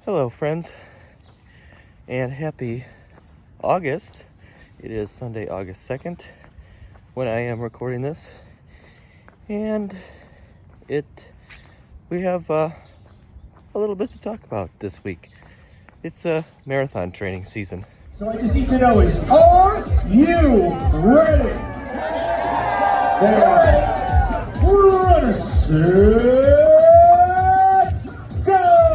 Hello, friends, and happy August. It is Sunday, August 2nd, when I am recording this, and we have a little bit to talk about this week. It's a marathon training season. So I just need to know are you ready? Ready, set, go!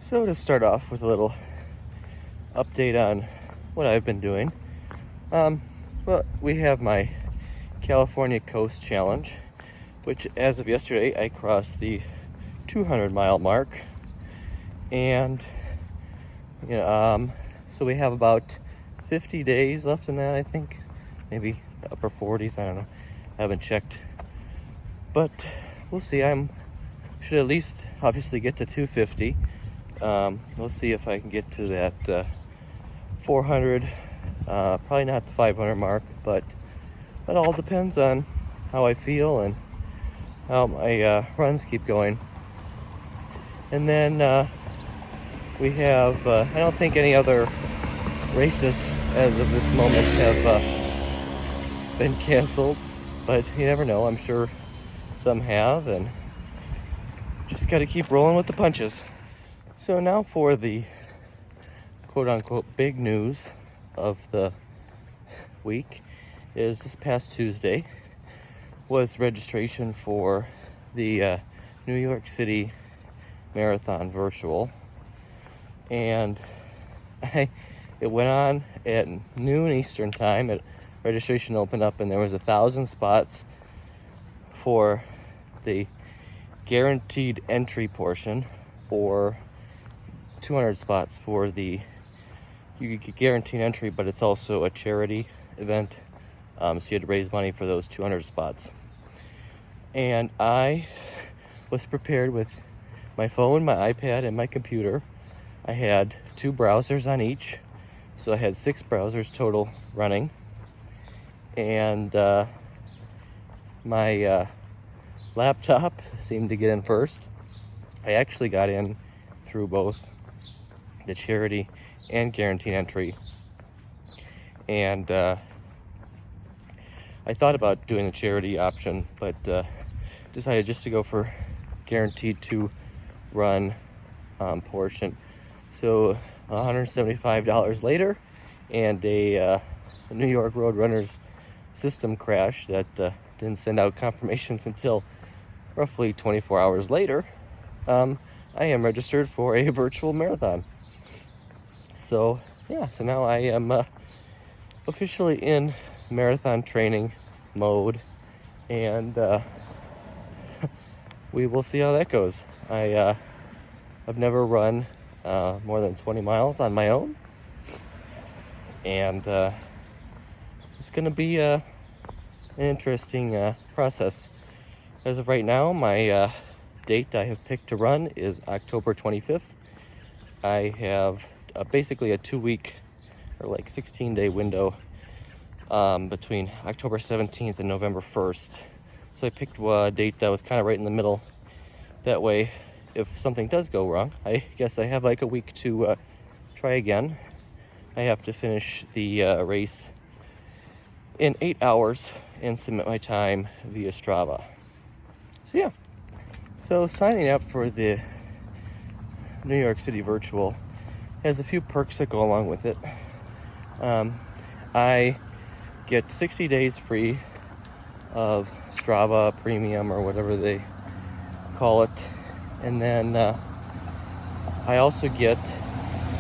So to start off with a little update on what I've been doing. Well, we have my California Coast Challenge, which as of yesterday I crossed the 200-mile mark, and so we have about 50 days left in that. I think maybe upper 40s. I don't know. I haven't checked, but we'll see. Should at least obviously get to 250. We'll see if I can get to that 400. Probably not the 500 mark, but it all depends on how I feel and how my runs keep going. And then we have, I don't think any other races as of this moment have been canceled, but you never know. I'm sure some have, and just got to keep rolling with the punches. So now for the quote-unquote big news of the week is this past Tuesday was registration for the New York City Marathon virtual, and it went on at noon Eastern time. Registration opened up and there was 1,000 spots for the guaranteed entry portion, or 200 spots for the you get guaranteed entry, but it's also a charity event, so you had to raise money for those 200 spots. And I was prepared with my phone, my iPad, and my computer. I had 2 browsers on each, so I had 6 browsers total running, and my laptop seemed to get in first. I actually got in through both the charity and guaranteed entry, and I thought about doing the charity option, but decided just to go for guaranteed to run portion. So $175 later, and a New York Road Runners system crash that didn't send out confirmations until roughly 24 hours later. I am registered for a virtual marathon. So now I am officially in marathon training mode, and we will see how that goes. I've never run more than 20 miles on my own, and it's going to be an interesting process. As of right now, my date I have picked to run is October 25th. I have basically a 2-week or 16-day window between October 17th and November 1st. So I picked a date that was kind of right in the middle. That way, if something does go wrong, I guess I have a week to try again. I have to finish the race in 8 hours and submit my time via Strava. So signing up for the New York City virtual has a few perks that go along with it. I get 60 days free of Strava Premium, or whatever they call it, and then I also get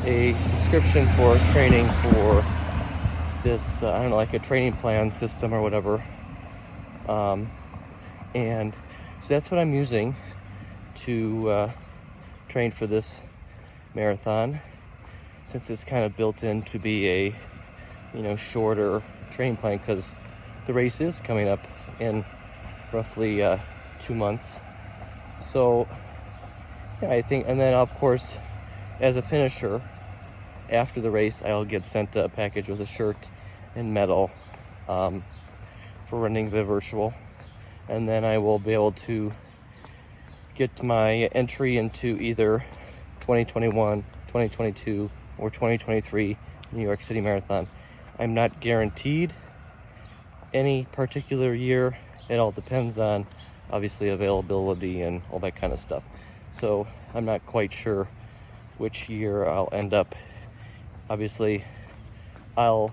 a subscription for training for this a training plan system or whatever, and so that's what I'm using to train for this marathon, since it's kind of built in to be a shorter training plan, because the race is coming up in roughly 2 months. So yeah, I think, and then of course, as a finisher, after the race, I'll get sent a package with a shirt and medal for running the virtual. And then I will be able to get my entry into either 2021, 2022, or 2023 New York City Marathon. I'm not guaranteed any particular year. It all depends on, obviously, availability and all that kind of stuff. So I'm not quite sure which year I'll end up. Obviously, I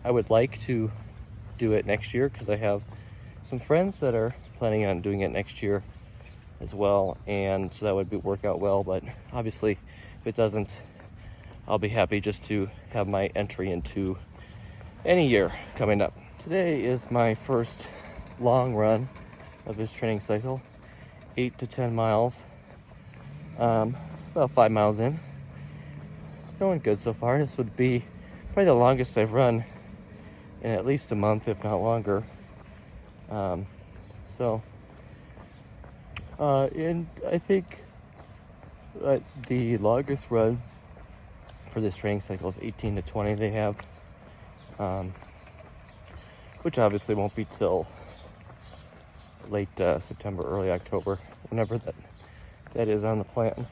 would like to do it next year because I have some friends that are planning on doing it next year as well, and so that would work out well. But obviously, if it doesn't, I'll be happy just to have my entry into any year coming up. Today is my first long run of this training cycle, 8 to 10 miles, about 5 miles in. Going good so far. This would be probably the longest I've run in at least a month, if not longer. And I think the longest run for this training cycle is 18 to 20 they have, which obviously won't be till late September, early October, whenever that is on the plan.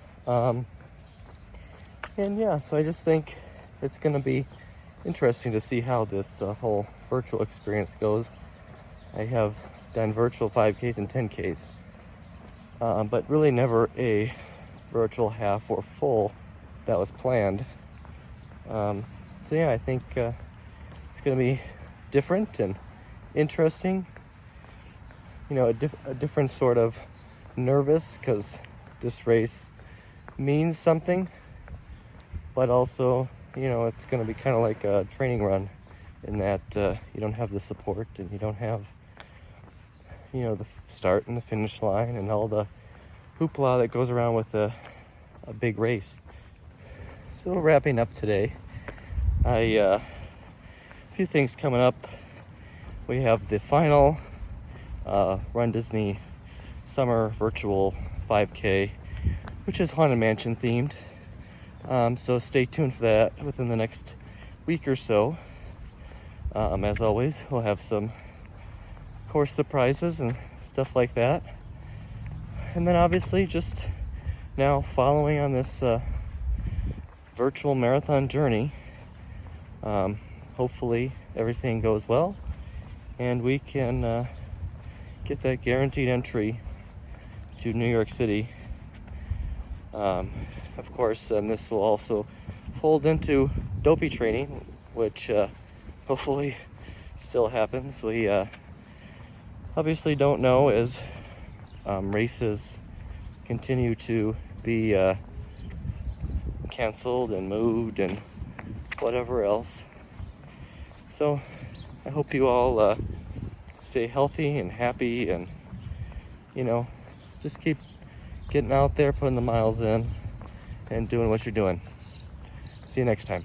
And yeah, so I just think it's going to be interesting to see how this whole virtual experience goes. I have done virtual 5Ks and 10Ks, but really never a virtual half or full that was planned. So yeah, I think it's going to be different and interesting. You know, a different sort of nervous, because this race means something, but also, you know, it's going to be kind of like a training run in that you don't have the support and you don't have, you know, the start and the finish line and all the hoopla that goes around with a big race. So wrapping up today, a few things coming up. We have the final Run Disney Summer Virtual 5K, which is Haunted Mansion themed. So stay tuned for that within the next week or so. As always, we'll have some course surprises and stuff like that. And then obviously just now following on this virtual marathon journey, hopefully everything goes well and we can get that guaranteed entry to New York City. Of course, and this will also fold into dopey training, which hopefully still happens. We obviously don't know as races continue to be canceled and moved and whatever else. So I hope you all stay healthy and happy, and you know, just keep getting out there, putting the miles in and doing what you're doing. See you next time.